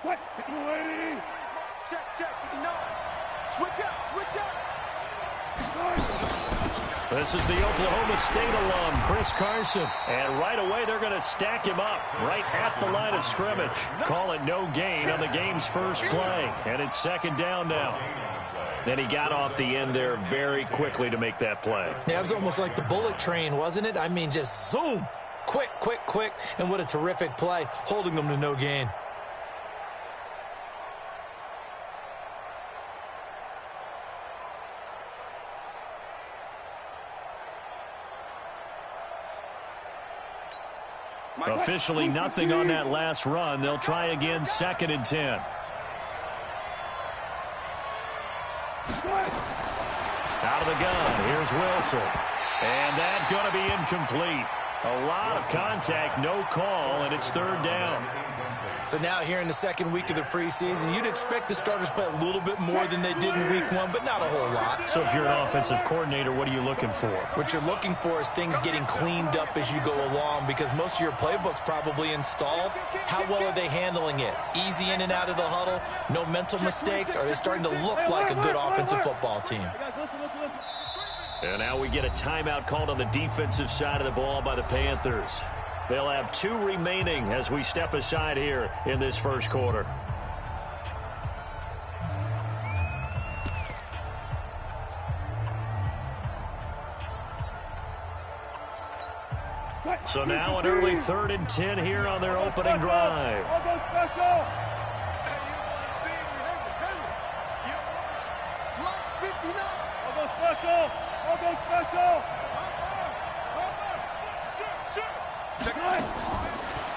Check, 59. Switch up. This is the Oklahoma State alum, Chris Carson. And right away, they're going to stack him up right at the line of scrimmage. Call it no gain on the game's first play. And it's second down now. Then he got off the end there very quickly to make that play. Yeah, it was almost like the bullet train, wasn't it? I mean, just zoom. Quick. And what a terrific play, holding them to no gain. Officially nothing on that last run. They'll try again, 2nd and 10. Out of the gun, here's Wilson. And that's going to be incomplete. A lot of contact, no call, and it's 3rd down. So now here in the second week of the preseason, you'd expect the starters to play a little bit more than they did in week 1, but not a whole lot. So if you're an offensive coordinator, what are you looking for? What you're looking for is things getting cleaned up as you go along, because most of your playbook's probably installed. How well are they handling it? Easy in and out of the huddle, no mental mistakes? Are they starting to look like a good offensive football team? And now we get a timeout called on the defensive side of the ball by the Panthers. They'll have 2 remaining as we step aside here in this first quarter. So now an early 3rd and 10 here on their opening drive.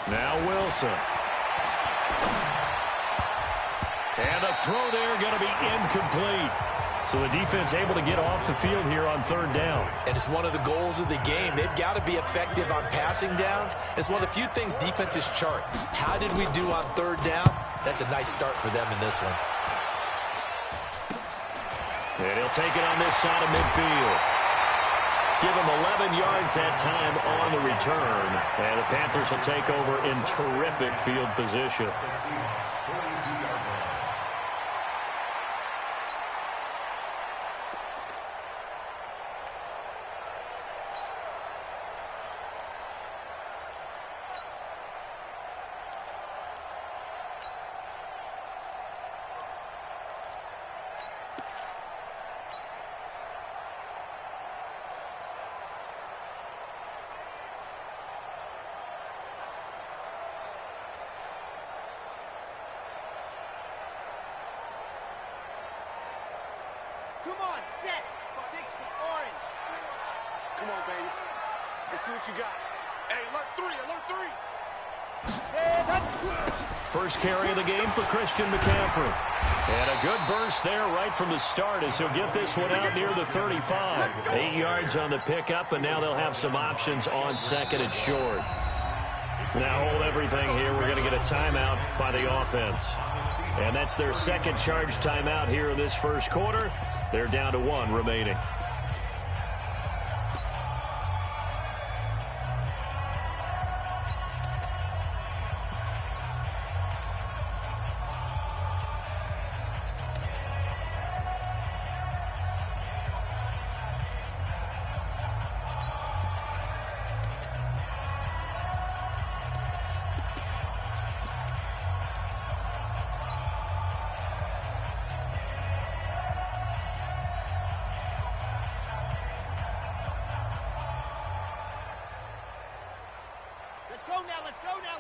Now Wilson. And a throw there going to be incomplete. So the defense able to get off the field here on 3rd down. And it's one of the goals of the game. They've got to be effective on passing downs. It's one of the few things defenses chart. How did we do on 3rd down? That's a nice start for them in this one. And he'll take it on this side of midfield. Give him 11 yards that time on the return. And the Panthers will take over in terrific field position. Come on, set. 60, orange. Come on, baby. Let's see what you got. Hey, alert 3. First carry of the game for Christian McCaffrey. And a good burst there right from the start as he'll get this one out near the 35. 8 yards on the pickup, and now they'll have some options on 2nd and short. Now hold everything here. We're going to get a timeout by the offense. And that's their second charge timeout here in this first quarter. They're down to 1 remaining.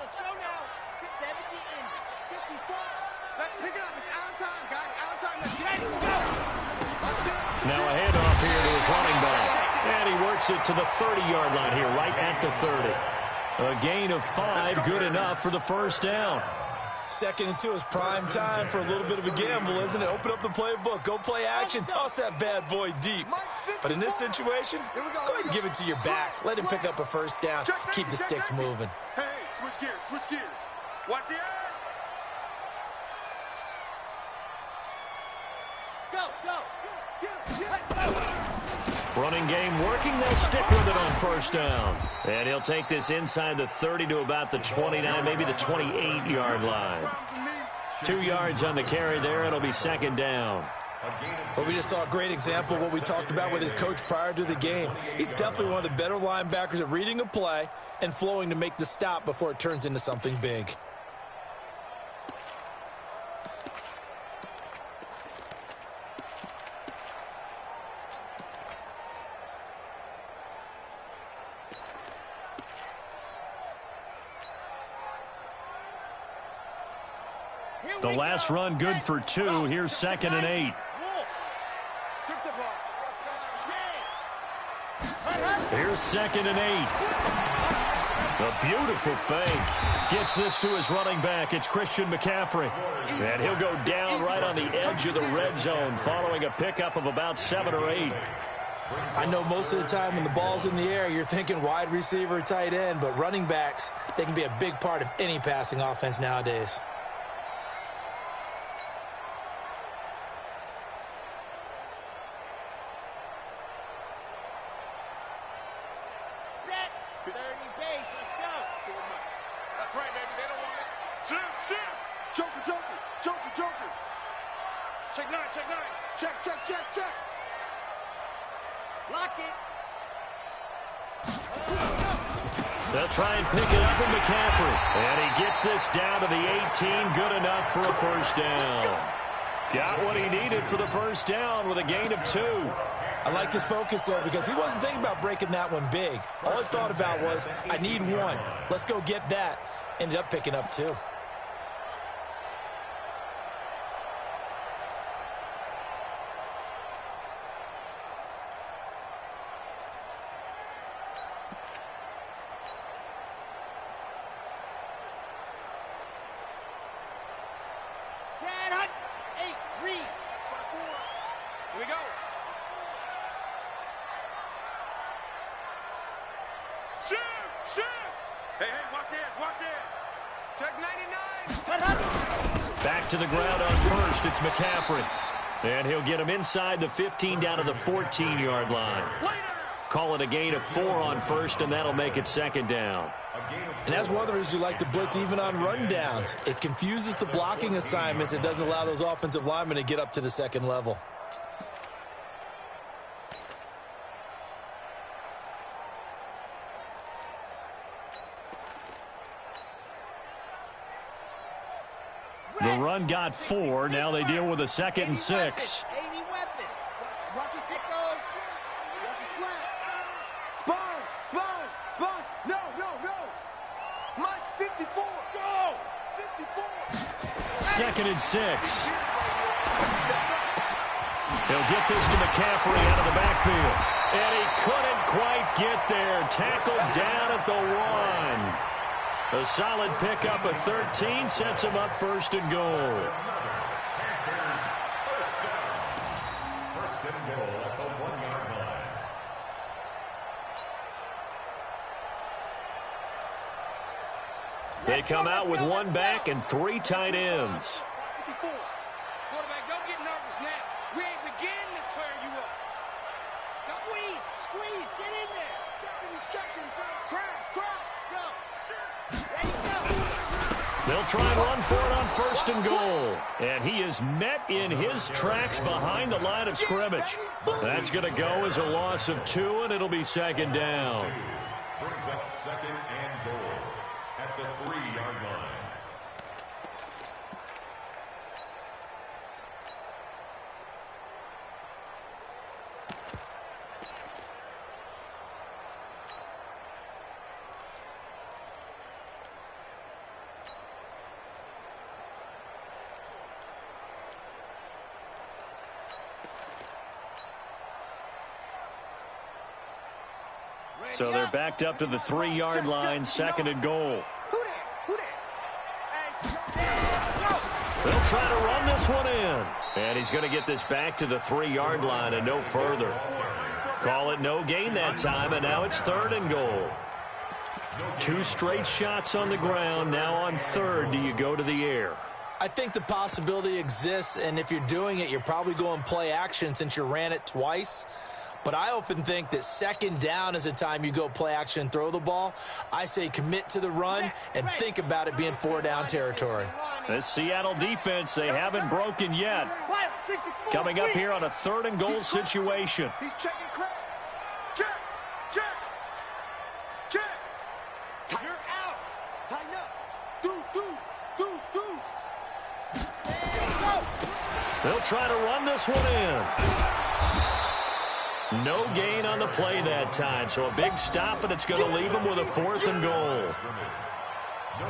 Let's go now. 70 in 55. Let's pick it up. It's our time, guys. Our time. Let's get it. Go. Now a handoff here to his running back. And he works it to the 30-yard line here, right at the 30. A gain of 5, good enough for the first down. 2nd and 2 is prime time for a little bit of a gamble, isn't it? Open up the playbook, go play action, toss that bad boy deep. But in this situation, go ahead and give it to your back. Let him pick up a first down. Keep the sticks moving. Hey, switch gears. Watch the edge. Go. Running game working. They'll stick with it on first down. And he'll take this inside the 30 to about the 29, maybe the 28-yard line. 2 yards on the carry there. It'll be second down. Well, we just saw a great example of what we talked about with his coach prior to the game. He's definitely one of the better linebackers at reading a play and flowing to make the stop before it turns into something big. The last run good for 2. Here's 2nd and 8. Here's 2nd and 8. A beautiful fake. Gets this to his running back. It's Christian McCaffrey. And he'll go down right on the edge of the red zone following a pickup of about 7 or 8. I know most of the time when the ball's in the air, you're thinking wide receiver, tight end, but running backs, they can be a big part of any passing offense nowadays. They'll try and pick it up with McCaffrey. And he gets this down to the 18. Good enough for a first down. Got what he needed for the first down with a gain of 2. I like his focus there because he wasn't thinking about breaking that one big. All he thought about was, I need 1. Let's go get that. Ended up picking up 2. Back to the ground on first. It's McCaffrey. And he'll get him inside the 15 down to the 14-yard line. Call it a gain of 4 on first, and that'll make it second down. And that's one of the reasons you like to blitz even on rundowns. It confuses the blocking assignments. It doesn't allow those offensive linemen to get up to the second level. The run got 4. Now they deal with a 2nd and 6. Watch his hit goes. Watch his slant. Sponge. No. Mike, 54. Go. 54. 2nd and 6. He'll get this to McCaffrey out of the backfield. And he couldn't quite get there. Tackled down at the 1. A solid pickup of 13 sets him up 1st and goal. First and goal at the 1-yard line. They come out with 1 back and 3 tight ends. Quarterback, don't get nervous now. We ain't beginning to turn you up. Squeeze, get in there. Checking, crash, go. There you go. They'll try and run for it on 1st and goal. And he is met in his tracks behind the line of scrimmage. That's going to go as a loss of 2, and it'll be second down. Brings up 2nd and goal at the 3-yard line. So they're backed up to the 3-yard line, 2nd and goal. They'll try to run this one in. And he's going to get this back to the 3-yard line and no further. Call it no gain that time, and now it's 3rd and goal. 2 straight shots on the ground. Now on 3rd, do you go to the air? I think the possibility exists, and if you're doing it, you're probably going play action since you ran it twice. But I often think that second down is a time you go play action and throw the ball. I say commit to the run and think about it being 4-down territory. This Seattle defense, they haven't broken yet. Coming up here on a 3rd and goal situation. He's checking crap. Check. You're out. Tighten up. Deuce. They'll try to run this one in. No gain on the play that time, so a big stop, and it's going to leave them with a 4th and goal.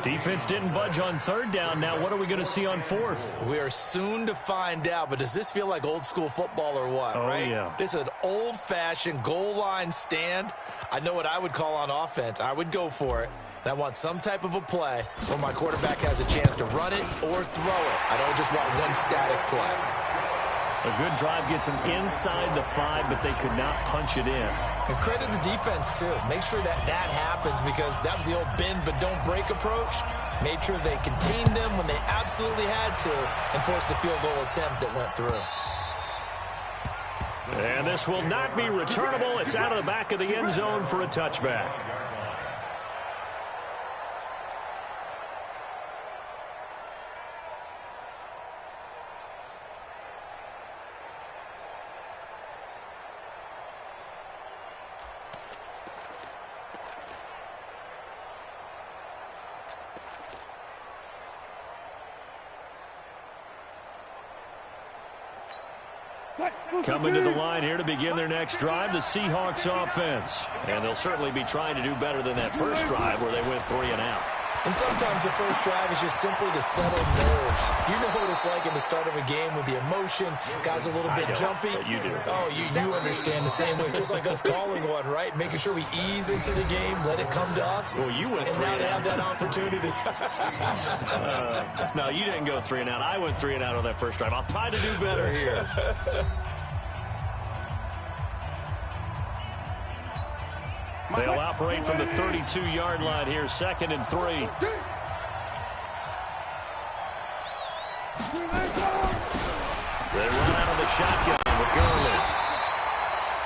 Defense didn't budge on 3rd down. Now what are we going to see on 4th? We are soon to find out, but does this feel like old school football or what? Oh, right? yeah. This is an old-fashioned goal line stand. I know what I would call on offense. I would go for it. And I want some type of a play where my quarterback has a chance to run it or throw it. I don't just want one static play. A good drive gets them inside the 5, but they could not punch it in. And credit the defense, too. Make sure that happens, because that was the old bend but don't break approach. Made sure they contained them when they absolutely had to and forced the field goal attempt that went through. And this will not be returnable. It's out of the back of the end zone for a touchback. Coming to the line here to begin their next drive, the Seahawks offense. And they'll certainly be trying to do better than that first drive where they went 3 and out. And sometimes the first drive is just simply to settle nerves. You know what it's like at the start of a game with the emotion. Guys a little bit jumpy. You do. Oh, you understand the same way. Just like us calling one, right? Making sure we ease into the game, let it come to us. Well, you went and 3 now and they out. have that opportunity. No, you didn't go 3 and out. I went 3 and out on that first drive. I'll try to do better here. They'll operate from the 32-yard line here, 2nd and 3. They run out of the shotgun with Gurley.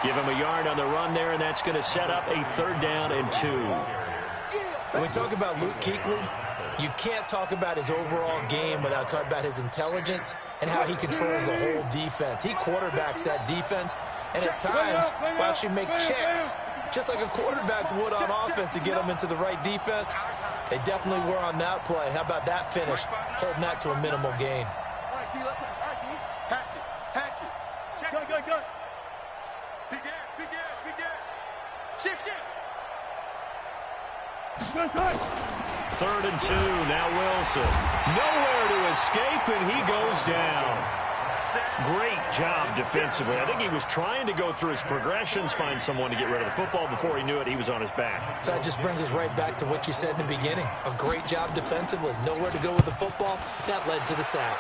Give him a yard on the run there, and that's going to set up a 3rd down and 2. When we talk about Luke Kuechly, you can't talk about his overall game without talking about his intelligence and how he controls the whole defense. He quarterbacks that defense, and at times will actually make checks just like a quarterback would on offense to get them into the right defense. They definitely were on that play. How about that finish, holding that to a minimal gain? All right, T, let's go. All right, T. Hatch it. Check. Go. Big air. Shift. 3rd and 2, now Wilson. Nowhere to escape, and he goes down. Great job defensively. I think he was trying to go through his progressions, find someone to get rid of the football. Before he knew it, he was on his back. So that just brings us right back to what you said in the beginning. A great job defensively. Nowhere to go with the football. That led to the sack.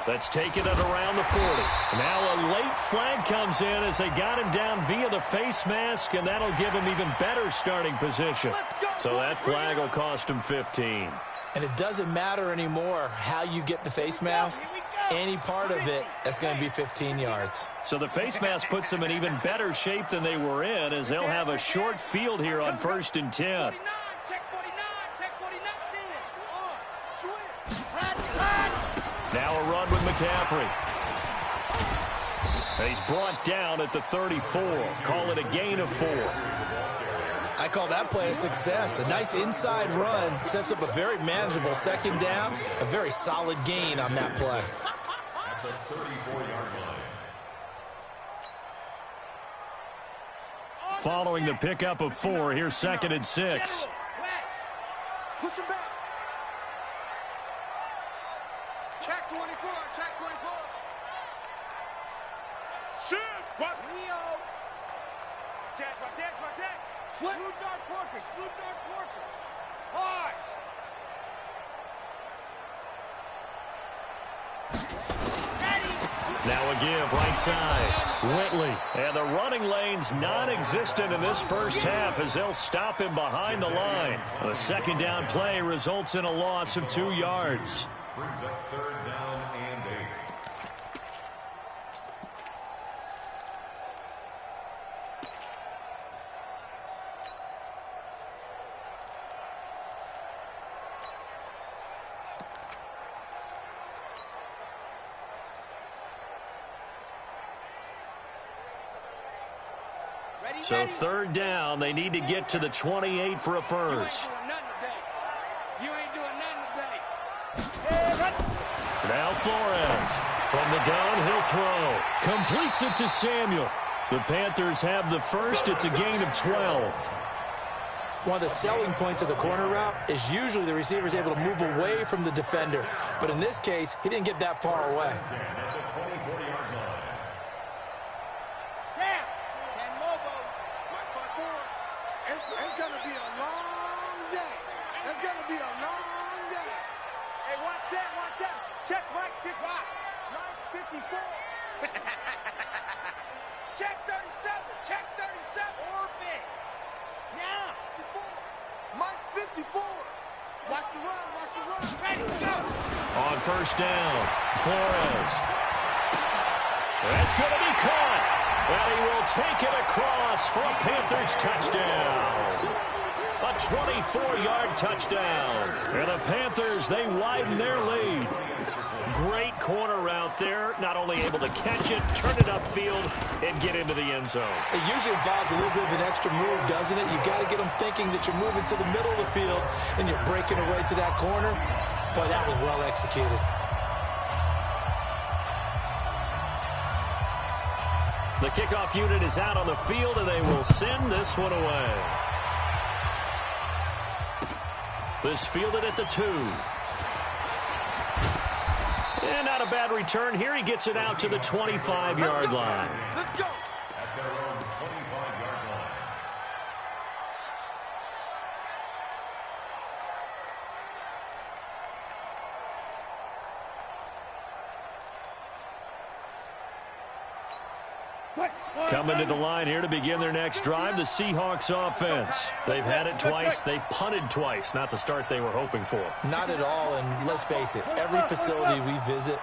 Let's take it at around the 40. Now a late flag comes in as they got him down via the face mask, and that'll give him even better starting position. So that flag will cost him 15. And it doesn't matter anymore how you get the face mask. Any part of it, that's going to be 15 yards. So the face mask puts them in even better shape than they were in, as they'll have a short field here on 1st and 10. Now a run with McCaffrey. And he's brought down at the 34. Call it a gain of 4. I call that play a success. A nice inside run sets up a very manageable 2nd down. A very solid gain on that play. At the 34-yard line. Following the pickup of 4, here's 2nd and 6. Push him back. Check 24. Shoot. Watch. Leo. Check. Slip. Blue dart porkers. Hard. Now a give right side. Whitley. And the running lane's non-existent in this first half as they'll stop him behind the line. A 2nd down play results in a loss of 2 yards. Brings up 3rd down and 8. So third down, they need to get to the 28 for a first. You ain't doing nothing today. Now Flores from the gun, he'll throw. Completes it to Samuel. The Panthers have the first. It's a gain of 12. One of the selling points of the corner route is usually the receiver is able to move away from the defender. But in this case, he didn't get that far away. Damn! 10 Lobo. Mark by 4. It's going to be a long day. It's going to be a long day. Hey, watch that, watch that. Check Mike 55. Mike 54. Check 37. Check 37. Orbit. Now. 54. Mike 54. Watch the run. Watch the run. Ready to go. On first down, Flores. That's going to be caught. And he will take it across for a Panthers touchdown. A 24-yard touchdown. And the Panthers, they widen their lead. Great corner route there. Not only able to catch it, turn it upfield, and get into the end zone. It usually involves a little bit of an extra move, doesn't it? You've got to get them thinking that you're moving to the middle of the field and you're breaking away to that corner. But that was well executed. The kickoff unit is out on the field, and they will send this one away. This fielded at the 2. And not a bad return here. He gets it out to the 25-yard line. Let's go. At their own 25-yard line. Coming to the line here to begin their next drive, the Seahawks offense. They've had it twice. They've punted twice. Not the start they were hoping for. Not at all, and let's face it, every facility we visit,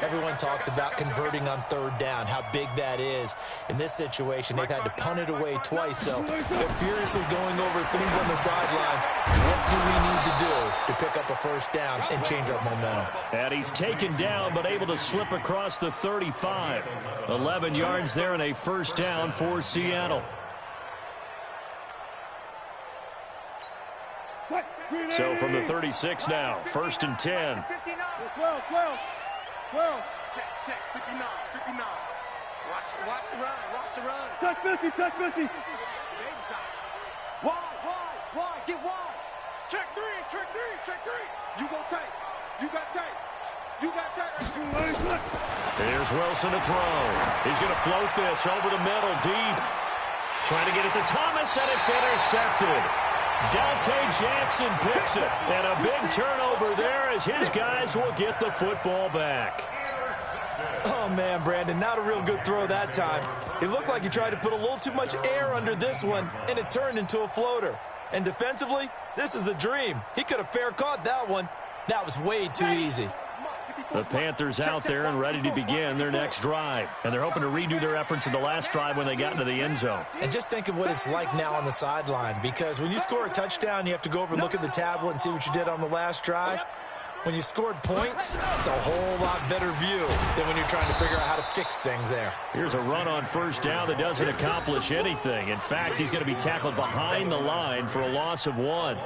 everyone talks about converting on third down, how big that is. In this situation, they've had to punt it away twice, so they're furiously going over things on the sidelines. What do we need to do to pick up a first down and change our momentum? And he's taken down, but able to slip across the 35. 11 yards there and a first down for Seattle. So from the 36 now, first and 10. 12. Check. 59. Watch the run. Watch the run. Check 50. Baby side. Wide. Get wide. Check 3. You go tight. You got tight. Here's Wilson to throw. He's going to float this over the middle, deep. Trying to get it to Thomas, and it's intercepted. Dante Jackson picks it. And a big turnover there as his guys will get the football back. Oh, man, Brandon, not a real good throw that time. It looked like he tried to put a little too much air under this one, and it turned into a floater. And defensively, this is a dream. He could have fair caught that one. That was way too easy. The Panthers out there and ready to begin their next drive. And they're hoping to redo their efforts in the last drive when they got into the end zone. And just think of what it's like now on the sideline, because when you score a touchdown, you have to go over and look at the tablet and see what you did on the last drive. When you scored points, it's a whole lot better view than when you're trying to figure out how to fix things there. Here's a run on first down that doesn't accomplish anything. In fact, he's going to be tackled behind the line for a loss of 1.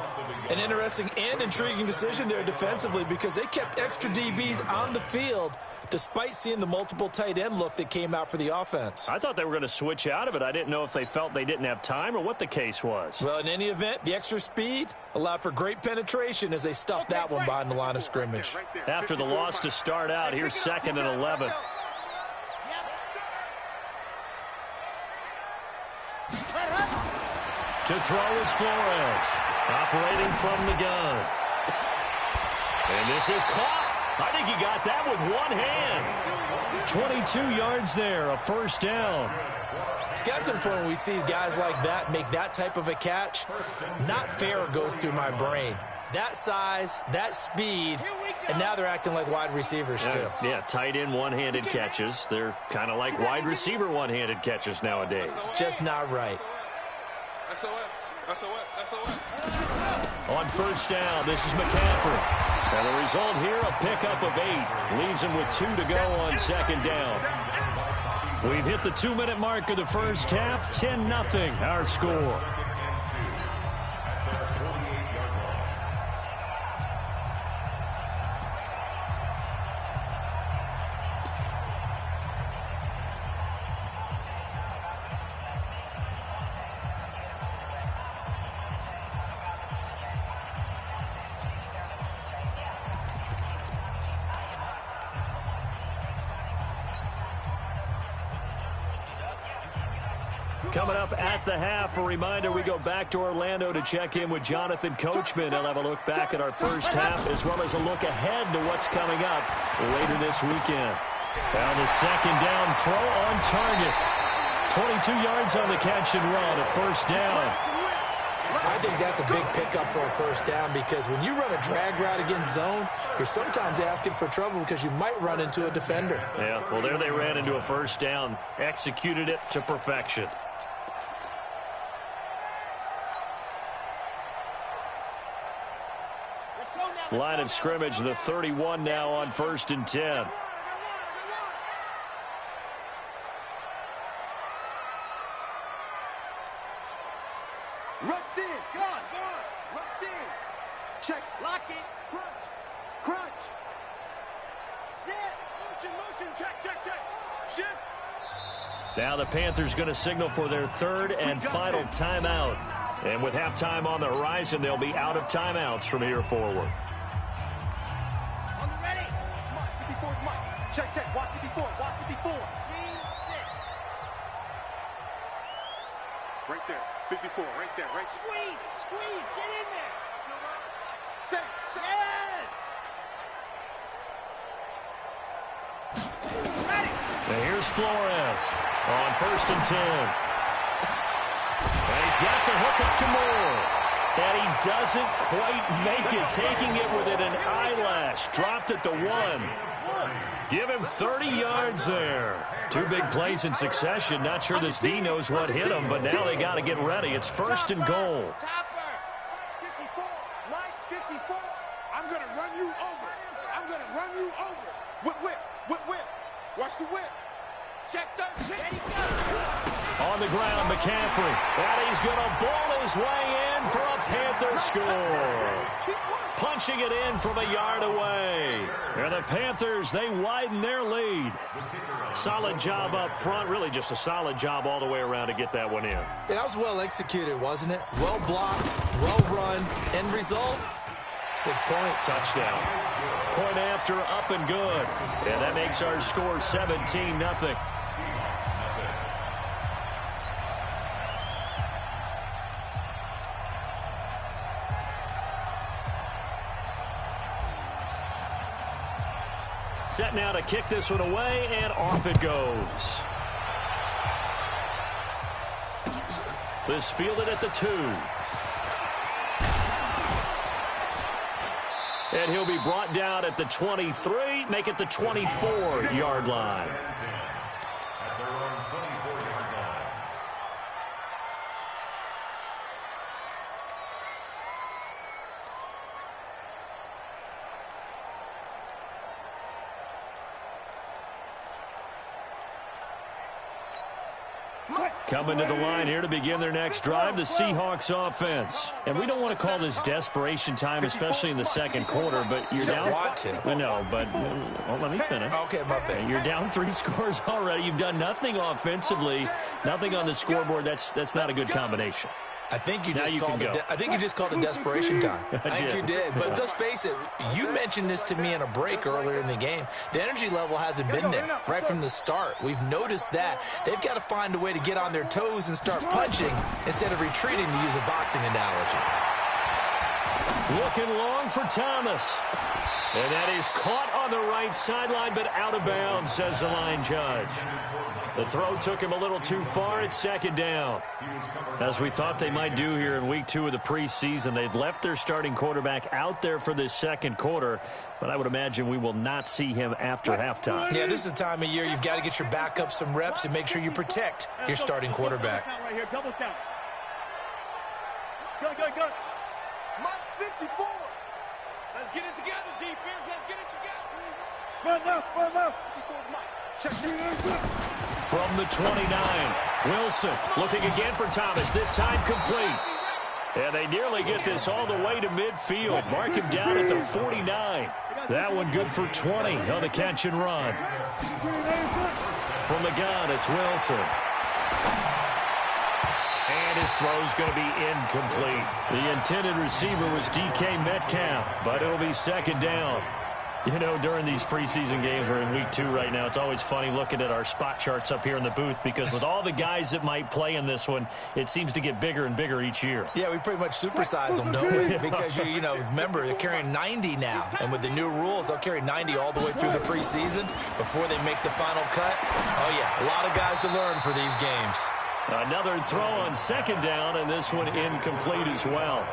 An interesting and intriguing decision there defensively, because they kept extra DBs on the field despite seeing the multiple tight end look that came out for the offense. I thought they were going to switch out of it. I didn't know if they felt they didn't have time or what the case was. Well, in any event, the extra speed allowed for great penetration as they stuffed that one behind the line of scrimmage. After the loss to start out, here's 2nd and 11. To throw is Flores, operating from the gun. And this is caught. I think he got that with one hand. 22 yards there, a first down. It's got to the point when we see guys like that make that type of a catch, not fair goes through my brain. That size, that speed, and now they're acting like wide receivers too. Yeah, tight end one-handed catches. They're kind of like wide receiver one-handed catches nowadays. Just not right. SOS. On first down, this is McCaffrey. And the result here, a pickup of 8. Leaves him with 2 to go on second down. We've hit the 2-minute mark of the first half. 10-0 our score. Coming up at the half, a reminder, we go back to Orlando to check in with Jonathan Coachman. He'll have a look back at our first half as well as a look ahead to what's coming up later this weekend. Now the second down throw on target. 22 yards on the catch and run, a first down. I think that's a big pickup for a first down because when you run a drag route against zone, you're sometimes asking for trouble because you might run into a defender. Yeah, well, there they ran into a first down, executed it to perfection. Line of scrimmage, the 31 now on 1st and 10. Rush in. Gone. Rush in. Check. Lock it. Crunch. Sit. Motion. Check. Shift. Now the Panthers going to signal for their third and final timeout. And with halftime on the horizon, they'll be out of timeouts from here forward. Check. Watch 54. Scene 6. Right there. 54. Right there. Right. Squeeze. Get in there. Set. Yes. Ready. Now here's Flores on 1st and 10. And he's got the hook up to Moore. And he doesn't quite make it, taking it within an eyelash. Dropped at the 1. Give him 30 yards there. 2 big plays in succession. Not sure this D knows what hit him, but now they got to get ready. It's 1st and goal. 54. Mike, 54. I'm going to run you over. Whip. Watch the whip. Check 13. There he goes. On the ground, McCaffrey. And he's going to ball his way in for a Panther score. Punching it in from a yard away. And the Panthers, they widen their lead. Solid job up front. Really just a solid job all the way around to get that one in. That was well executed, wasn't it? Well blocked, well run. End result, 6 points. Touchdown. Point after, up and good. And that makes our score 17-0. Set now to kick this one away, and off it goes. This fielded at the 2. And he'll be brought down at the 23, make it the 24-yard line. At their own 24-yard line. Coming to the line here to begin their next drive, the Seahawks offense. And we don't want to call this desperation time, especially in the second quarter, but you're down. Want to. I know, but well, let me finish. Okay, my bad. You're down 3 scores already. You've done nothing offensively, nothing on the scoreboard. That's not a good combination. I think you just called it desperation time. I think you did. But let's face it, you mentioned this to me in a break earlier in the game. The energy level hasn't been there right from the start. We've noticed that. They've got to find a way to get on their toes and start punching instead of retreating, to use a boxing analogy. Looking long for Thomas. And that is caught on the right sideline, but out of bounds, says the line judge. The throw took him a little too far. It's 2nd down. As we thought they might do here in week 2 of the preseason, they've left their starting quarterback out there for this second quarter, but I would imagine we will not see him after halftime. Yeah, this is the time of year you've got to get your backup some reps and make sure you protect your starting quarterback. Right here, double count. Go. Mike, 54. Let's get it together, defense. Let's get it together. Run left. 54 Mike. Check. From the 29, Wilson looking again for Thomas, this time complete. And they nearly get this all the way to midfield. Mark him down at the 49. That one good for 20 on the catch and run. From the gun, it's Wilson. And his throw's going to be incomplete. The intended receiver was DK Metcalf, but it'll be second down. You know, during these preseason games, we're in week 2 right now, it's always funny looking at our spot charts up here in the booth because with all the guys that might play in this one, it seems to get bigger and bigger each year. Yeah, we pretty much supersize them, don't we? Because, you know, remember, they're carrying 90 now. And with the new rules, they'll carry 90 all the way through the preseason before they make the final cut. Oh, yeah, a lot of guys to learn for these games. Another throw on second down, and this one incomplete as well.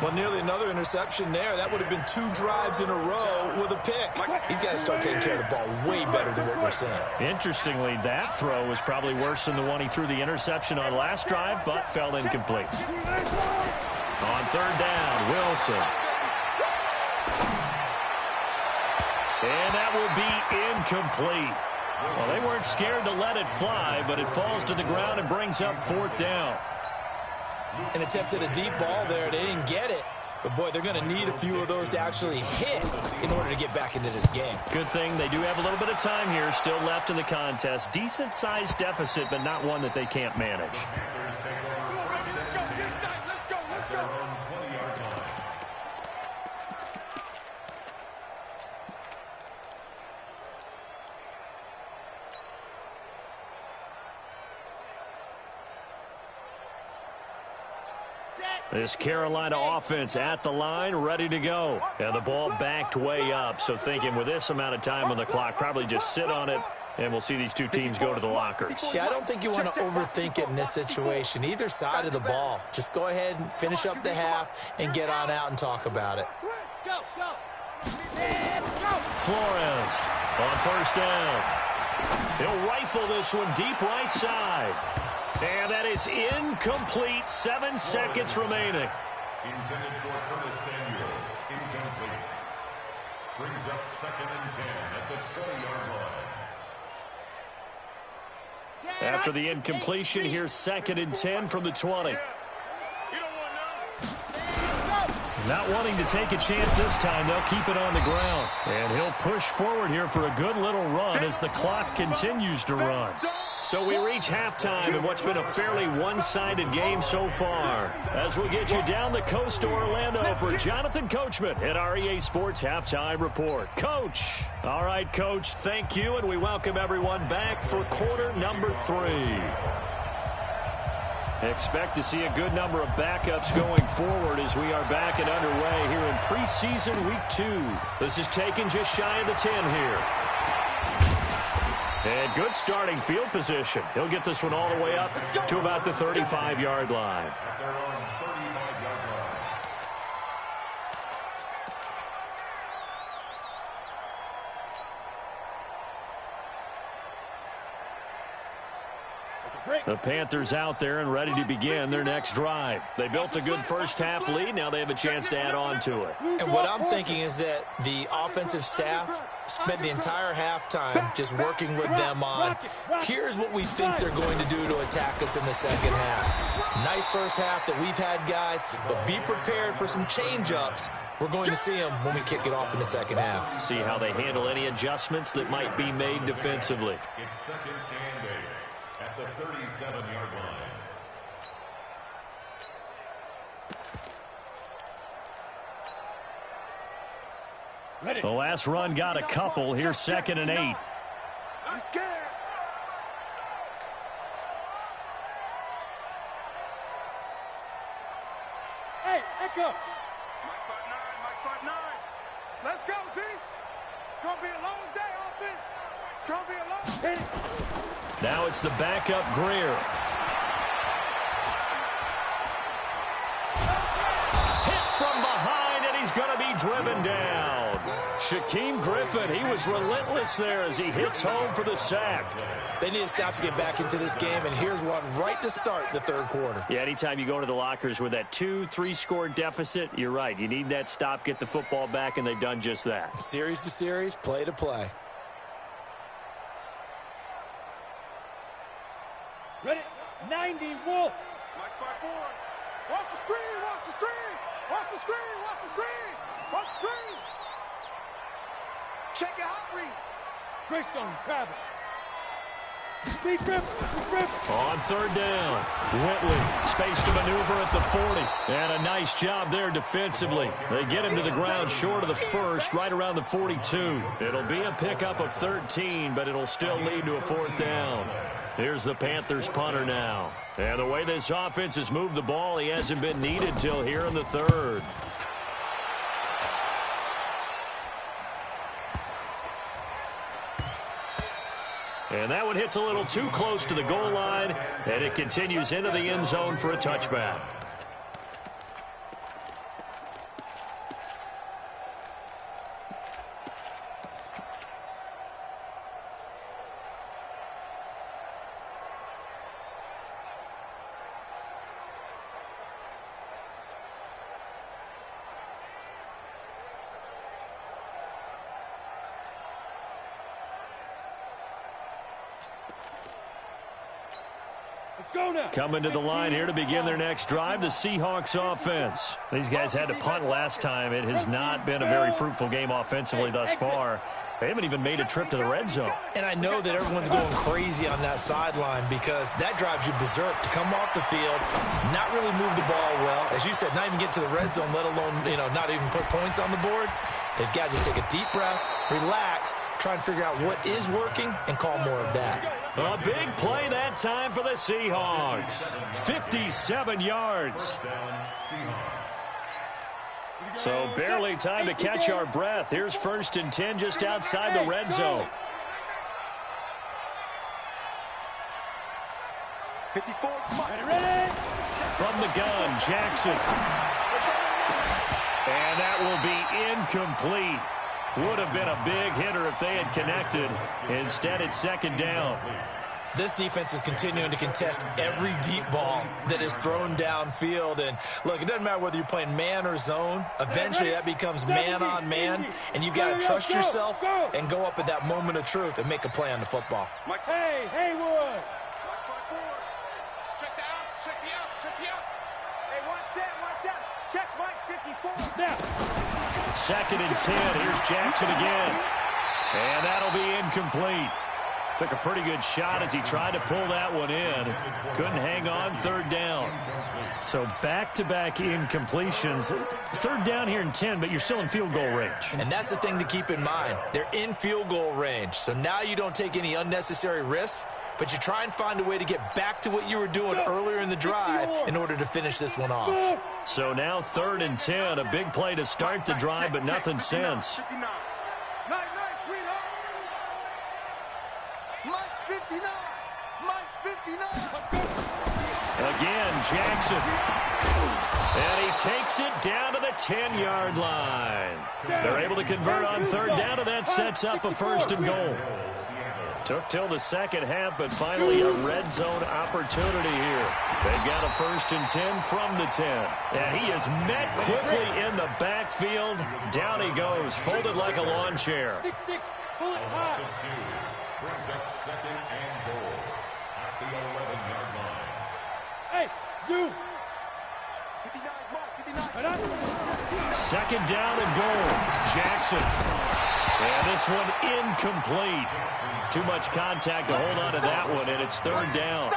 Well, nearly another interception there. That would have been 2 drives in a row with a pick. He's got to start taking care of the ball way better than what we're seeing. Interestingly, that throw was probably worse than the one he threw the interception on last drive, but fell incomplete. On third down, Wilson. And that will be incomplete. Well, they weren't scared to let it fly, but it falls to the ground and brings up fourth down. And attempted a deep ball there. They didn't get it. But, boy, they're going to need a few of those to actually hit in order to get back into this game. Good thing they do have a little bit of time here still left in the contest. Decent-sized deficit, but not one that they can't manage. This Carolina offense at the line, ready to go. And the ball backed way up. So thinking with this amount of time on the clock, probably just sit on it, and we'll see these two teams go to the lockers. Yeah, I don't think you want to overthink it in this situation. Either side of the ball. Just go ahead and finish up the half and get on out and talk about it. Flores on first down. He'll rifle this one deep right side. And that is incomplete. 7 seconds remaining. Intended for Curtis Samuel. Incomplete. Brings up 2nd and 10 at the 20-yard line. After the incompletion, here's 2nd and 10 from the 20. Not wanting to take a chance this time, they'll keep it on the ground. And he'll push forward here for a good little run as the clock continues to run. So we reach halftime in what's been a fairly one-sided game so far. As we get you down the coast to Orlando for Jonathan Coachman at our EA Sports Halftime Report. Coach. All right, Coach, thank you, and we welcome everyone back for quarter number 3. Expect to see a good number of backups going forward as we are back and underway here in preseason week 2. This is taken just shy of the 10 here. And good starting field position. He'll get this one all the way up to about the 35-yard line. The Panthers out there and ready to begin their next drive. They built a good first-half lead. Now they have a chance to add on to it. And what I'm thinking is that the offensive staff spent the entire halftime just working with them on, here's what we think they're going to do to attack us in the second half. Nice first half that we've had, guys, but be prepared for some change-ups. We're going to see them when we kick it off in the second half. See how they handle any adjustments that might be made defensively. It's 2nd and 8 at the 37-yard line. The last run got a couple. Here's 2nd and 8. I'm scared. Hey, echo. Mike 5-9. Let's go, D. It's going to be a long day, offense. It's going to be a long day. Now it's the backup Greer. Hit from behind, and he's going to be driven down. Shaquem Griffin, he was relentless there as he hits home for the sack. They need to stop to get back into this game, and here's one right to start the third quarter. Yeah, anytime you go to the lockers with that 2-3 score deficit, you're right. You need that stop, get the football back, and they've done just that. Series to series, play to play. 90 Wolf. Mike 5-4. Watch the screen, watch the screen. Watch the screen, watch the screen. Watch the screen. Check your hot read. Greystone, Travis. Deep rip. On third down, Whitley, space to maneuver at the 40. And a nice job there defensively. They get him to the ground short of the first, right around the 42. It'll be a pickup of 13, but it'll still lead to a fourth down. Here's the Panthers punter now. And the way this offense has moved the ball, he hasn't been needed till here in the third. And that one hits a little too close to the goal line, and it continues into the end zone for a touchback. Coming to the line here to begin their next drive, the Seahawks offense. These guys had to punt last time. It has not been a very fruitful game offensively thus far. They haven't even made a trip to the red zone. And I know that everyone's going crazy on that sideline because that drives you berserk to come off the field, not really move the ball well. As you said, not even get to the red zone, let alone, not even put points on the board. They've got to just take a deep breath, relax, try and figure out what is working, and call more of that. A big play that time for the Seahawks. 57 yards. So barely time to catch our breath. Here's 1st and 10 just outside the red zone. 54. From the gun, Jackson. And that will be incomplete. Would have been a big hitter if they had connected. Instead, it's 2nd down. This defense is continuing to contest every deep ball that is thrown downfield. And, look, it doesn't matter whether you're playing man or zone. Eventually, that becomes man-on-man. And you've got to trust yourself and go up at that moment of truth and make a play on the football. Hey, Haywood. Check the outs, check the outs, check the outs. Hey, one set. Check Mike 54. Now. 2nd and 10. Here's Jackson again. And that'll be incomplete. Took a pretty good shot as he tried to pull that one in. Couldn't hang on 3rd down. So back-to-back incompletions. 3rd down here in 10, but you're still in field goal range. And that's the thing to keep in mind. They're in field goal range. So now you don't take any unnecessary risks, but you try and find a way to get back to what you were doing earlier in the drive in order to finish this one off. So now 3rd and 10, a big play to start the drive, but nothing since. Nice, sweetheart. Mike's 59. Again, Jackson. And he takes it down to the 10-yard line. They're able to convert on 3rd down, and that sets up a 1st and goal. Took till the second half, but finally a red zone opportunity here. They've got a 1st and 10 from the 10. And he is met quickly in the backfield. Down he goes, folded like a lawn chair. 6-6, pull it high. Brings up 2nd and goal at the 11-yard line. Hey, zoom. 59, Mark, 59. 2nd down and goal. Jackson. And this one incomplete. Too much contact to hold on to that one, and it's 3rd down.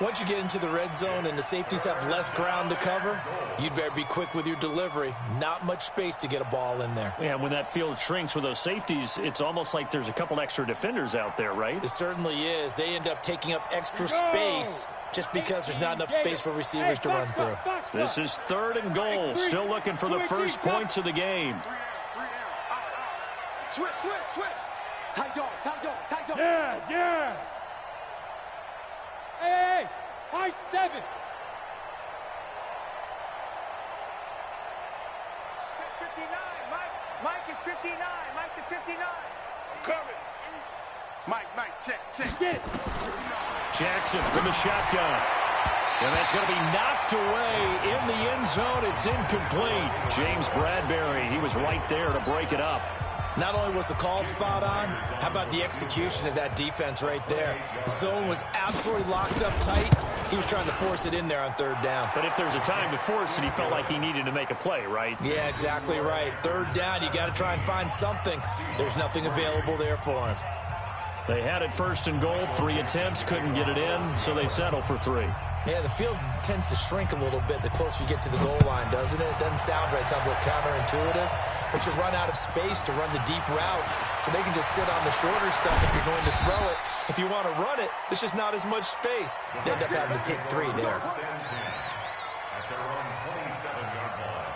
Once you get into the red zone and the safeties have less ground to cover, you'd better be quick with your delivery. Not much space to get a ball in there. Yeah, when that field shrinks with those safeties, it's almost like there's a couple extra defenders out there, right? It certainly is. They end up taking up extra space just because there's not enough space for receivers to run through. This is 3rd and goal. Still looking for the first points of the game. Switch. Tight dog. Yes. Hey, high 7. Check 59, Mike is 59, Mike to 59. Courage. Mike, check. Get it. Jackson from the shotgun. And that's going to be knocked away in the end zone. It's incomplete. James Bradbury, he was right there to break it up. Not only was the call spot on, how about the execution of that defense right there? The zone was absolutely locked up tight. He was trying to force it in there on third down. But if there's a time to force it, he felt like he needed to make a play, right? Yeah, exactly right. Third down, you got to try and find something. There's nothing available there for him. They had it first and goal, 3 attempts, couldn't get it in, so they settle for 3. Yeah, the field tends to shrink a little bit the closer you get to the goal line, doesn't it? It doesn't sound right. It sounds a little counterintuitive. But you run out of space to run the deep routes, so they can just sit on the shorter stuff if you're going to throw it. If you want to run it, there's just not as much space. You end up having to take 3 there. At their own 27-yard line.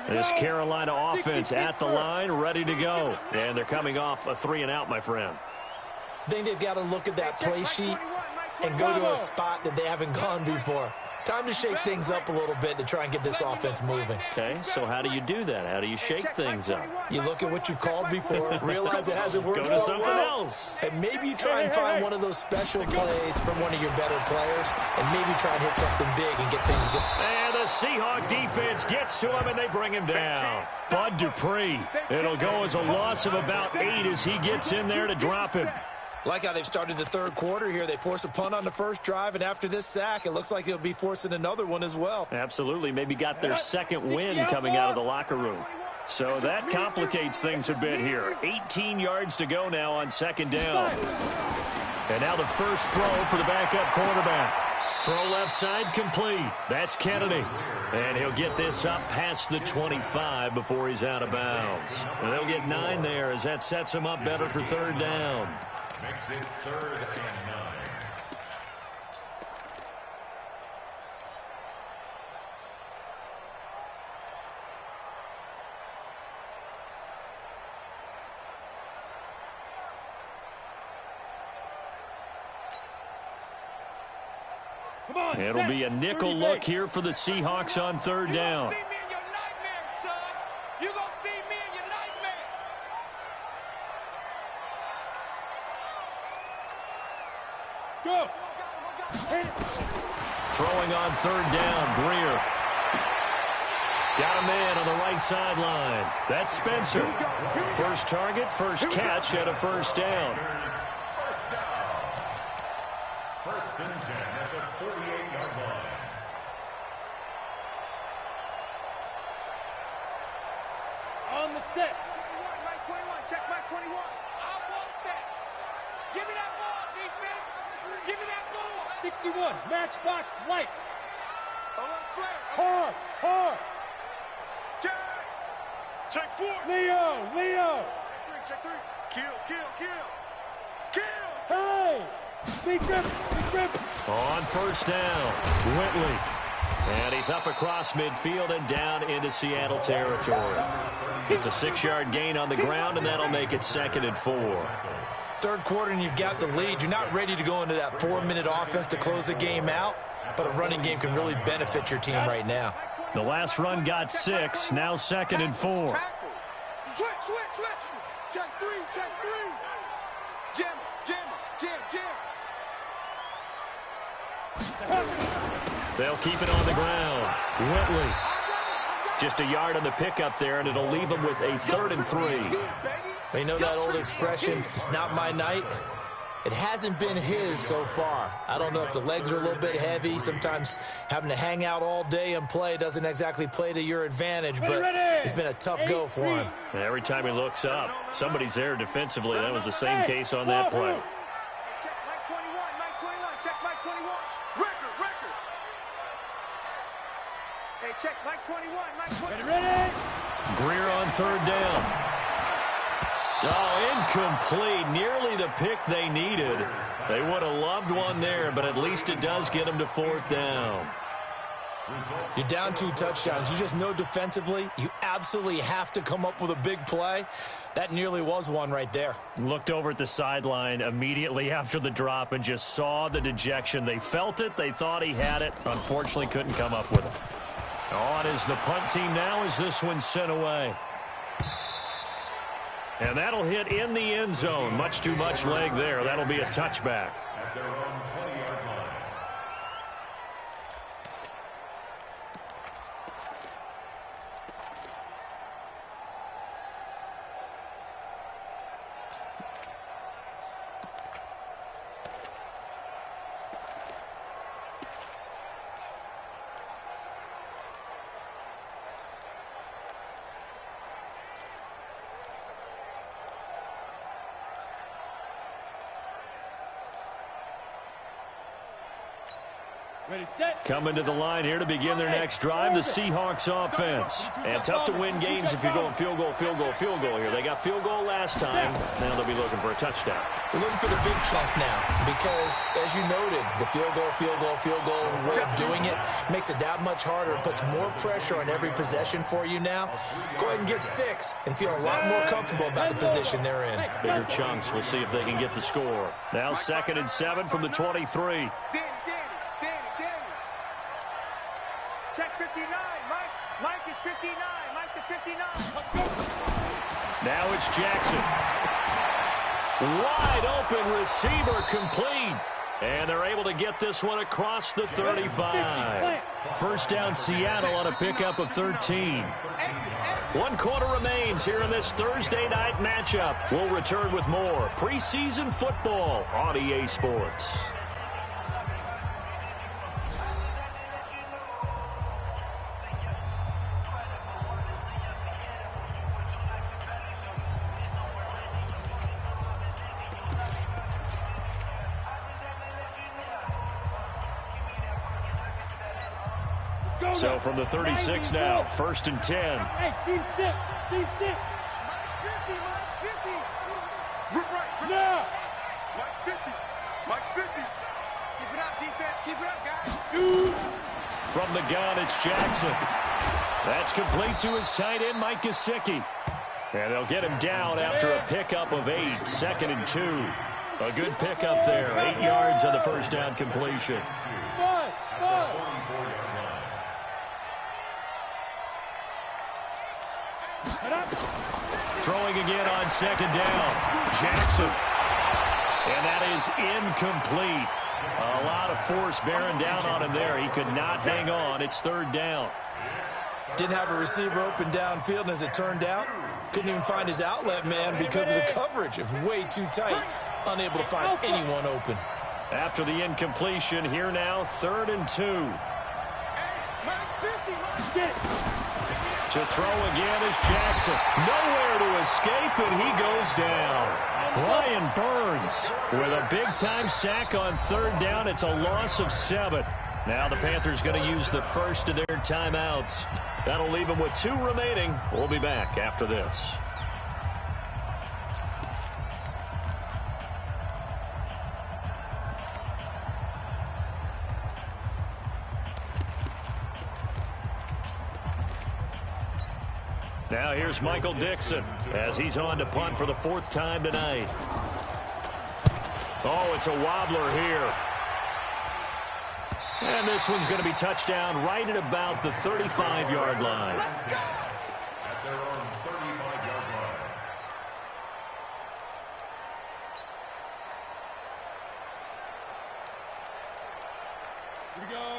This Carolina offense at the line, ready to go. And they're coming off a 3-and-out, my friend. I think they've got to look at that play sheet and go to a spot that they haven't gone before. Time to shake things up a little bit to try and get this offense moving. Okay, so how do you do that? How do you shake things up? You look at what you've called before, realize it hasn't worked so so well, else. and maybe you try and find one of those special plays from one of your better players, and maybe try and hit something big and get things going. And the Seahawk defense gets to him, and they bring him down. Bud Dupree. It'll go as a loss of about 8 as he gets in there to drop him. Like how they've started the third quarter here. They force a punt on the first drive, and after this sack, it looks like they'll be forcing another one as well. Absolutely. Maybe got their second win coming out of the locker room. So that complicates things a bit here. 18 yards to go now on second down. And now the first throw for the backup quarterback. Throw left side complete. That's Kennedy. And he'll get this up past the 25 before he's out of bounds. And they'll get 9 there as that sets him up better for third down. Makes it 3rd and 9. Come on, it'll be a nickel look here for the Seahawks on third down. Go. Throwing on third down, Greer. Got him in on the right sideline. That's Spencer. First target, first catch, and a first down. First and 10 at the 48-yard line. On the set. Mike 21, check Mike 21. I want that. Give me that ball, defense. Give me that ball. 61, matchbox lights. Hard, hard. Check 4. Leo. Check 3. Kill. Hey. Big grip. On first down, Whitley. And he's up across midfield and down into Seattle territory. It's a 6-yard gain on the ground, and that'll make it 2nd and 4. Third quarter, and you've got the lead. You're not ready to go into that 4-minute offense to close the game out, but a running game can really benefit your team right now. The last run got 6, now 2nd and 4. Switch. Check 3. Jam. They'll keep it on the ground. Whitley. Just a yard on the pickup there, and it'll leave them with a 3rd and 3. You know that old expression, it's not my night? It hasn't been his so far. I don't know if the legs are a little bit heavy. Sometimes having to hang out all day and play doesn't exactly play to your advantage, but it's been a tough go for him. And every time he looks up, somebody's there defensively. That was the same case on that play. Check Mike 21. Check Mike 21. Record. Hey, check Mike 21. Ready. Greer on third down. Oh, incomplete. Nearly the pick they needed. They would have loved one there, but at least it does get them to 4th down. You're down 2 touchdowns. You just know defensively you absolutely have to come up with a big play. That nearly was one right there. Looked over at the sideline immediately after the drop and just saw the dejection. They felt it. They thought he had it. Unfortunately, couldn't come up with it. On is the punt team now as this one's sent away. And that'll hit in the end zone. Much too much leg there. That'll be a touchback. At their own 20-yard line. Coming to the line here to begin their next drive, the Seahawks offense. And tough to win games if you're going field goal, field goal, field goal here. They got field goal last time. Now they'll be looking for a touchdown. They're looking for the big chunk now because, as you noted, the field goal way of doing it makes it that much harder. It puts more pressure on every possession for you now. Go ahead and get 6 and feel a lot more comfortable about the position they're in. Bigger chunks. We'll see if they can get the score. Now 2nd and 7 from the 23. Check 59, Mike. Mike is 59. Mike to 59. Now it's Jackson. Wide open receiver complete. And they're able to get this one across the 35. First down Seattle on a pickup of 13. 1 quarter remains here in this Thursday night matchup. We'll return with more preseason football on EA Sports. So from the 36 now, 1st and 10. Hey, Steve 6. Mike's 50. Mike's 50. Right. Now. Mike's 50. Mike's 50. Keep it up, defense. Keep it up, guys. Shoot. From the gun, it's Jackson. That's complete to his tight end, Mike Gesicki. And they'll get him down after a pickup of 8. 2nd and 2. A good pickup there. 8 yards on the first down completion. Throwing again on 2nd down. Jackson. And that is incomplete. A lot of force bearing down on him there. He could not hang on. It's 3rd down. Didn't have a receiver open downfield, and as it turned out, couldn't even find his outlet man because of the coverage. It was way too tight. Unable to find anyone open. After the incompletion, here now, 3rd and 2. To throw again is Jackson. Nowhere to escape, and he goes down. Brian Burns with a big-time sack on 3rd down. It's a loss of 7. Now the Panthers going to use the first of their timeouts. That'll leave them with 2 remaining. We'll be back after this. Now here's Michael Dixon as he's on to punt for the 4th time tonight. Oh, it's a wobbler here. And this one's going to be touchdown right at about the 35-yard line. At their own 35-yard line.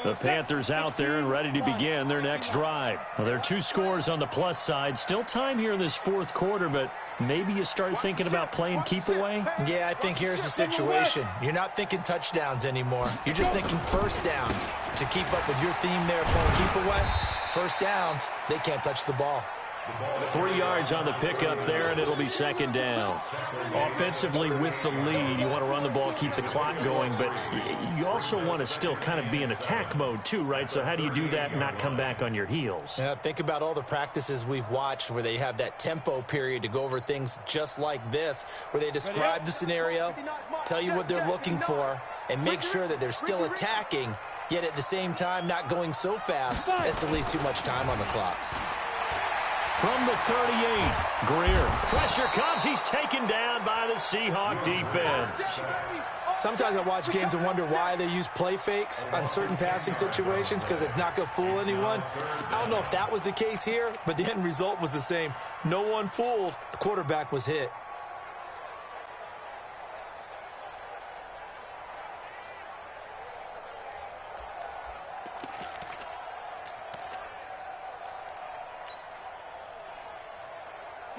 The Panthers out there and ready to begin their next drive. Well, there are 2 scores on the plus side. Still time here in this 4th quarter, but maybe you start thinking about playing keep away? Yeah, I think here's the situation. You're not thinking touchdowns anymore. You're just thinking first downs. To keep up with your theme there, playing keep away, first downs, they can't touch the ball. 3 yards on the pickup there, and it'll be 2nd down. Offensively with the lead, you want to run the ball, keep the clock going, but you also want to still kind of be in attack mode too, right? So how do you do that and not come back on your heels? Yeah, think about all the practices we've watched where they have that tempo period to go over things just like this, where they describe the scenario, tell you what they're looking for, and make sure that they're still attacking, yet at the same time not going so fast as to leave too much time on the clock. From the 38, Greer. Pressure comes. He's taken down by the Seahawk defense. Sometimes I watch games and wonder why they use play fakes on certain passing situations because it's not going to fool anyone. I don't know if that was the case here, but the end result was the same. No one fooled. The quarterback was hit.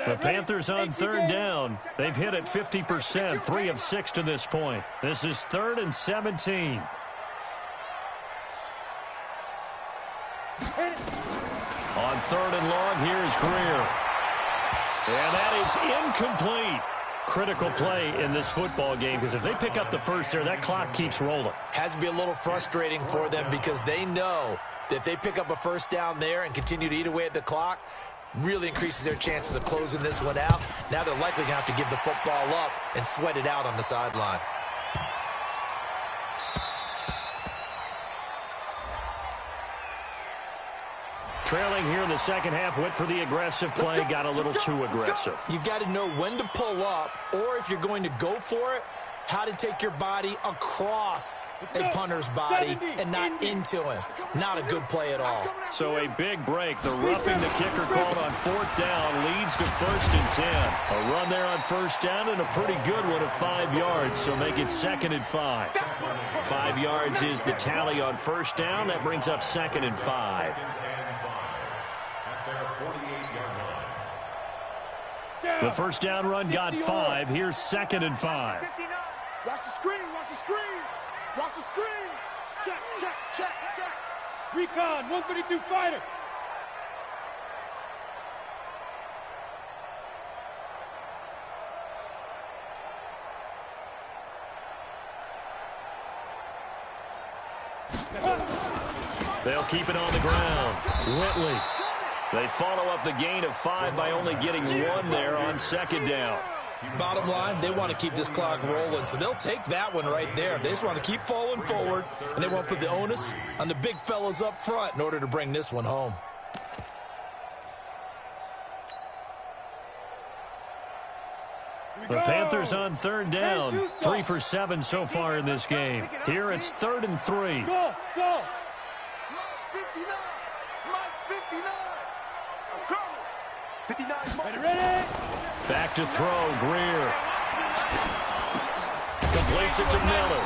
The Panthers on 3rd down. They've hit it 50%, 3 of 6 to this point. This is 3rd and 17. On 3rd and long, here's Greer. And that is incomplete. Critical play in this football game, because if they pick up the first there, that clock keeps rolling. Has to be a little frustrating for them because they know that if they pick up a first down there and continue to eat away at the clock, really increases their chances of closing this one out. Now they're likely going to have to give the football up and sweat it out on the sideline. Trailing here in the second half, went for the aggressive play, got a little too aggressive. You've got to know when to pull up, or if you're going to go for it, how to take your body across a punter's body and not into him. Not a good play at all. So a big break. The roughing the kicker called on fourth down leads to 1st and 10. A run there on first down and a pretty good one of 5 yards, so make it 2nd and 5. 5 yards is the tally on first down. That brings up 2nd and 5. The first down run got 5. Here's 2nd and 5. Watch the screen, watch the screen. Watch the screen. Check, check, check, check. Recon, 132 fighter. They'll keep it on the ground. Whitley. They follow up the gain of 5 by only getting 1 there on 2nd down. Bottom line, they want to keep this clock rolling, so they'll take that one right there. They just want to keep falling forward, and they won't put the onus on the big fellas up front in order to bring this one home. The Panthers on 3rd down. 3 for 7 so far in this game. Here it's 3rd and 3. Go, go. 59. Mike 59. I'm coming. 59. Ready? Back to throw, Greer. Completes it to Miller.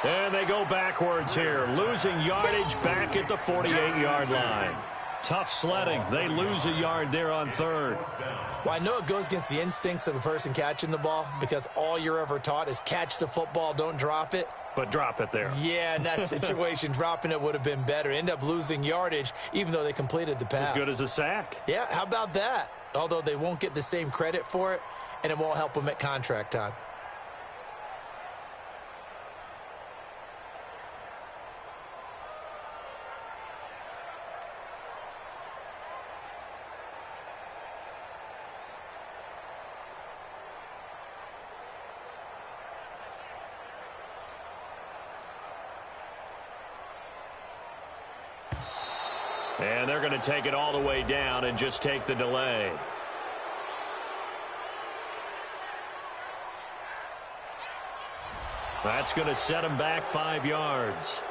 And they go backwards here, losing yardage back at the 48-yard line. Tough sledding. They lose a yard there on 3rd. Well, I know it goes against the instincts of the person catching the ball because all you're ever taught is catch the football, don't drop it. But drop it there. Yeah, in that situation, dropping it would have been better. End up losing yardage, even though they completed the pass. As good as a sack. Yeah, how about that? Although they won't get the same credit for it, and it won't help them at contract time. And they're going to take it all the way down and just take the delay. That's going to set them back 5 yards.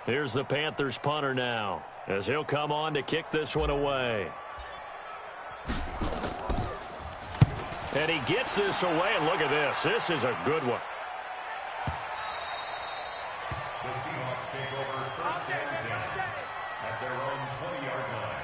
Here's the Panthers punter now, as he'll come on to kick this one away. And he gets this away, and look at this. This is a good one. The Seahawks take over 1st and 10 at their own 20-yard line.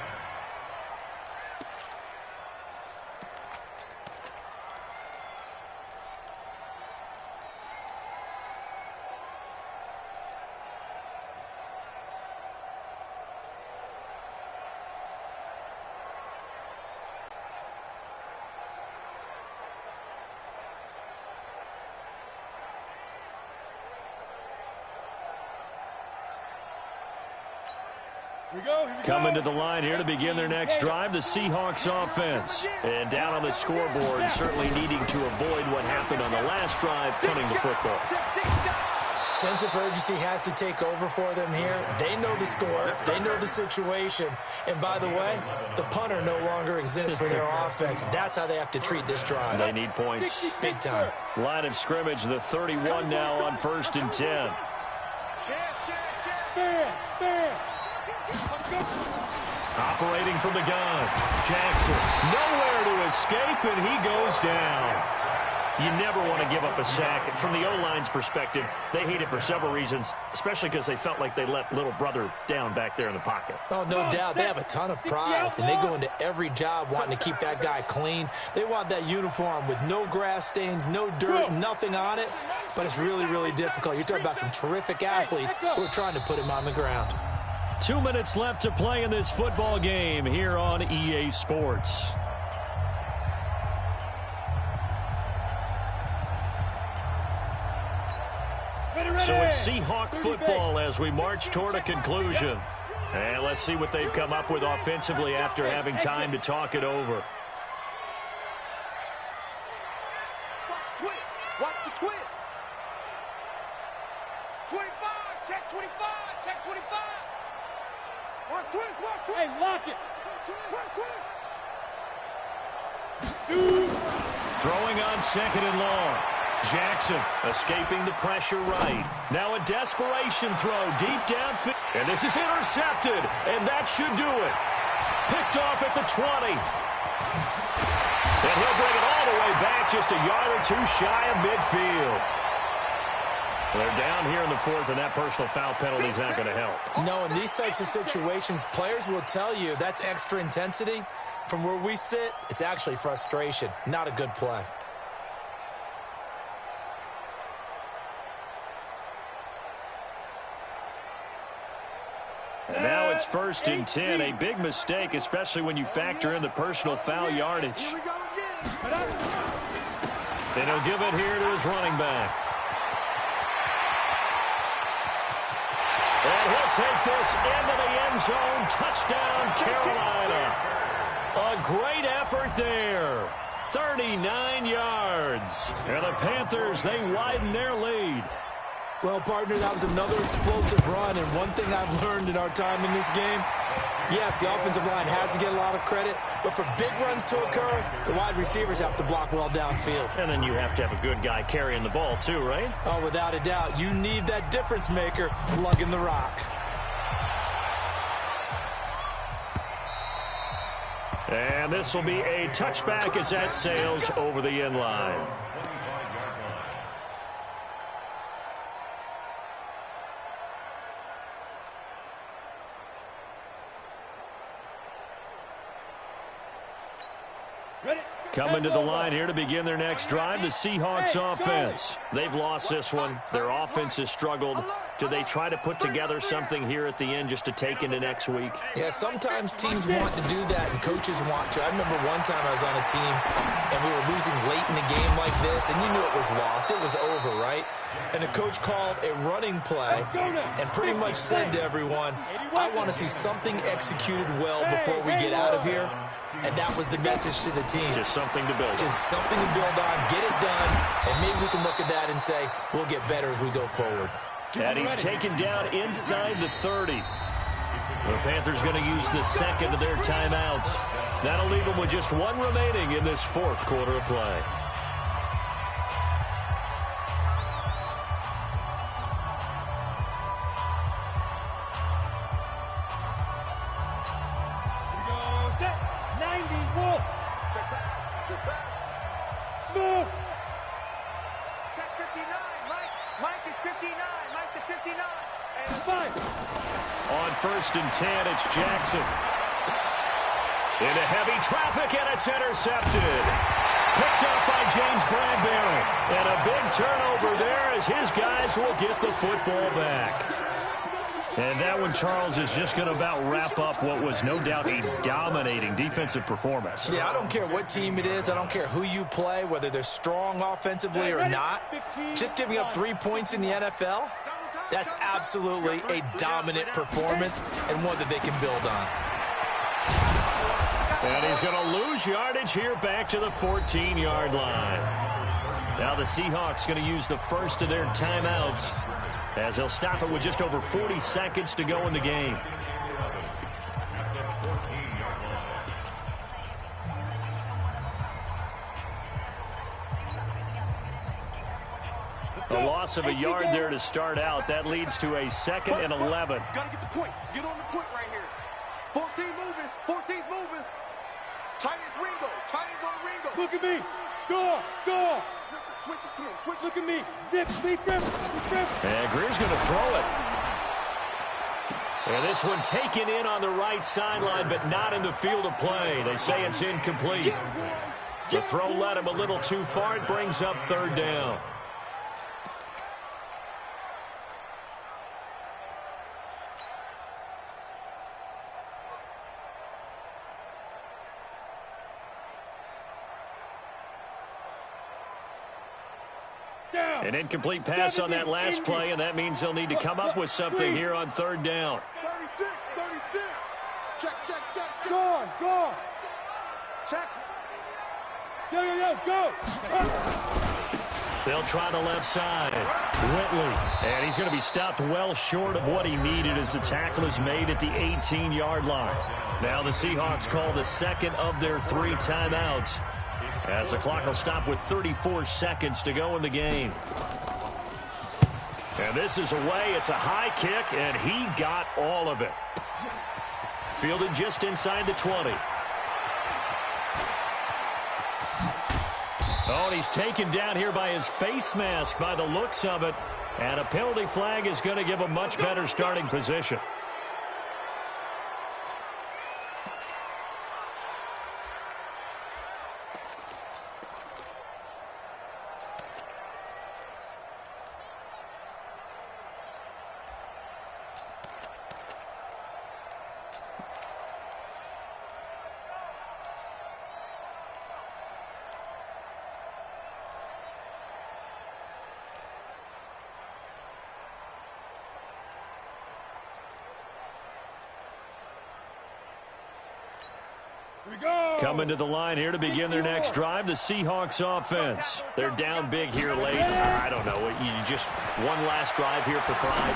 Coming to the line here to begin their next drive, the Seahawks offense. And down on the scoreboard, certainly needing to avoid what happened on the last drive, punting the football. Sense of urgency has to take over for them here. They know the score. They know the situation. And by the way, the punter no longer exists for their offense. That's how they have to treat this drive. They need points. Big time. Line of scrimmage, the 31 now on 1st and 10. Operating from the gun. Jackson, nowhere to escape, and he goes down. You never want to give up a sack. From the O-line's perspective, they hate it for several reasons, especially because they felt like they let little brother down back there in the pocket. Oh, no doubt. They have a ton of pride, and they go into every job wanting to keep that guy clean. They want that uniform with no grass stains, no dirt, nothing on it, but it's really, really difficult. You're talking about some terrific athletes who are trying to put him on the ground. 2 minutes left to play in this football game here on EA Sports. So it's Seahawk football as we march toward a conclusion. And let's see what they've come up with offensively after having time to talk it over. Watch the twist. 25, check 25, check 25. Watch twist, watch twist. Hey, lock it. Twist, twist. Shoot. Throwing on 2nd and long. Jackson escaping the pressure right. Now a desperation throw deep downfield. And this is intercepted. And that should do it. Picked off at the 20. And he'll bring it all the way back just a yard or two shy of midfield. They're down here in the 4th, and that personal foul penalty is not going to help. No, in these types of situations, players will tell you that's extra intensity. From where we sit, it's actually frustration. Not a good play. And now it's 1st and 10. A big mistake, especially when you factor in the personal foul yardage. And he'll give it here to his running back. And he'll take this into the end zone. Touchdown, Carolina. A great effort there. 39 yards. And the Panthers, they widen their lead. Well, partner, that was another explosive run, and one thing I've learned in our time in this game, yes, the offensive line has to get a lot of credit, but for big runs to occur, the wide receivers have to block well downfield. And then you have to have a good guy carrying the ball too, right? Oh, without a doubt. You need that difference maker lugging the rock. And this will be a touchback as that sails over the end line. Coming to the line here to begin their next drive, the Seahawks offense. They've lost this one. Their offense has struggled. Do they try to put together something here at the end just to take into next week? Yeah, sometimes teams want to do that and coaches want to. I remember one time I was on a team and we were losing late in the game like this, and you knew it was lost. It was over, right? And the coach called a running play and pretty much said to everyone, I want to see something executed well before we get out of here. And that was the message to the team. Just something to build on. Just something to build on, get it done, and maybe we can look at that and say, we'll get better as we go forward. And he's taken down inside the 30. The Panthers going to use the second of their timeouts. That'll leave them with just one remaining in this 4th quarter of play. On 1st and 10, it's Jackson. Into heavy traffic, and it's intercepted. Picked up by James Bradbury. And a big turnover there as his guys will get the football back. And that one, Charles, is just going to about wrap up what was no doubt a dominating defensive performance. Yeah, I don't care what team it is. I don't care who you play, whether they're strong offensively or not. Just giving up 3 points in the NFL, that's absolutely a dominant performance and one that they can build on. And he's going to lose yardage here back to the 14-yard line. Now the Seahawks going to use the first of their timeouts as they'll stop it with just over 40 seconds to go in the game. A loss of a yard there to start out. That leads to a 2nd and 11. Gotta get the point. Get on the point right here. 14 moving. 14's moving. Tight as Ringo. Tight as on Ringo. Look at me. Score. Score. Switch it. Come on, switch. Look at me. Zip, beat them. And Greer's going to throw it. And this one taken in on the right sideline, but not in the field of play. They say it's incomplete. The throw led him a little too far. It brings up third down. An incomplete pass on that last play, and that means they'll need to come up with something here on third down. 36. Check. Go. Check. Go. They'll try the left side. Whitley. And he's going to be stopped well short of what he needed as the tackle is made at the 18-yard line. Now the Seahawks call the second of their 3 timeouts, as the clock will stop with 34 seconds to go in the game. And this is away. It's a high kick, and he got all of it. Fielded just inside the 20. Oh, and he's taken down here by his face mask by the looks of it. And a penalty flag is going to give a much better starting position. Coming to the line here to begin their next drive, the Seahawks offense. They're down big here late. I don't know. You just one last drive here for pride.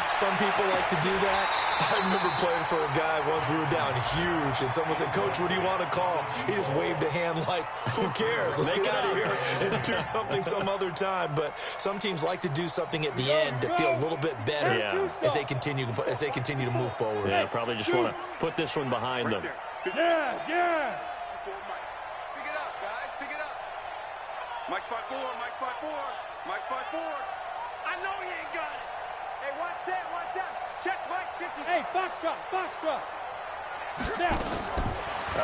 Some people like to do that. I remember playing for a guy once. We were down huge, and someone said, "Coach, what do you want to call?" He just waved a hand like, "Who cares? Let's get out of here and do something some other time." But some teams like to do something at the end to feel a little bit better as they continue to move forward. Yeah, probably just want to put this one behind them. Yes. Pick it up, guys. Pick it up. Mike spot 4. I know he ain't got it. Hey, watch that. Check Mike 50. Hey, Foxtrot. Down.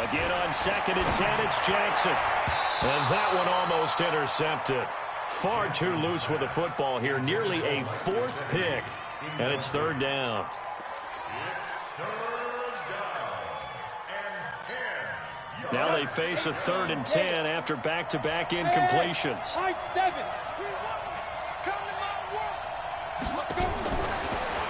Again on 2nd and 10, it's Jackson. And that one almost intercepted. Far too loose with the football here. Nearly a 4th pick. And it's third down. Now they face a 3rd and 10 after back-to-back incompletions. High 7.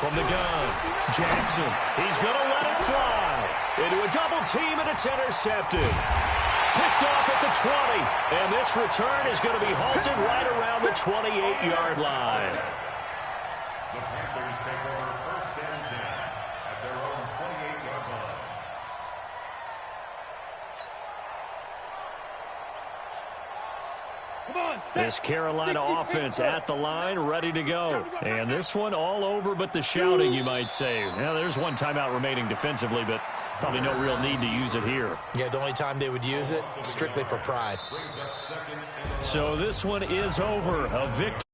From the gun, Jackson. He's going to let it fly. Into a double team, and it's intercepted. Picked off at the 20. And this return is going to be halted right around the 28-yard line. The Panthers take over 1st and 10 at their own 28-yard line. This Carolina offense at the line, ready to go. And this one all over but the shouting, you might say. Now, there's one timeout remaining defensively, but probably no real need to use it here. Yeah, the only time they would use it, strictly for pride. So this one is over. A victory.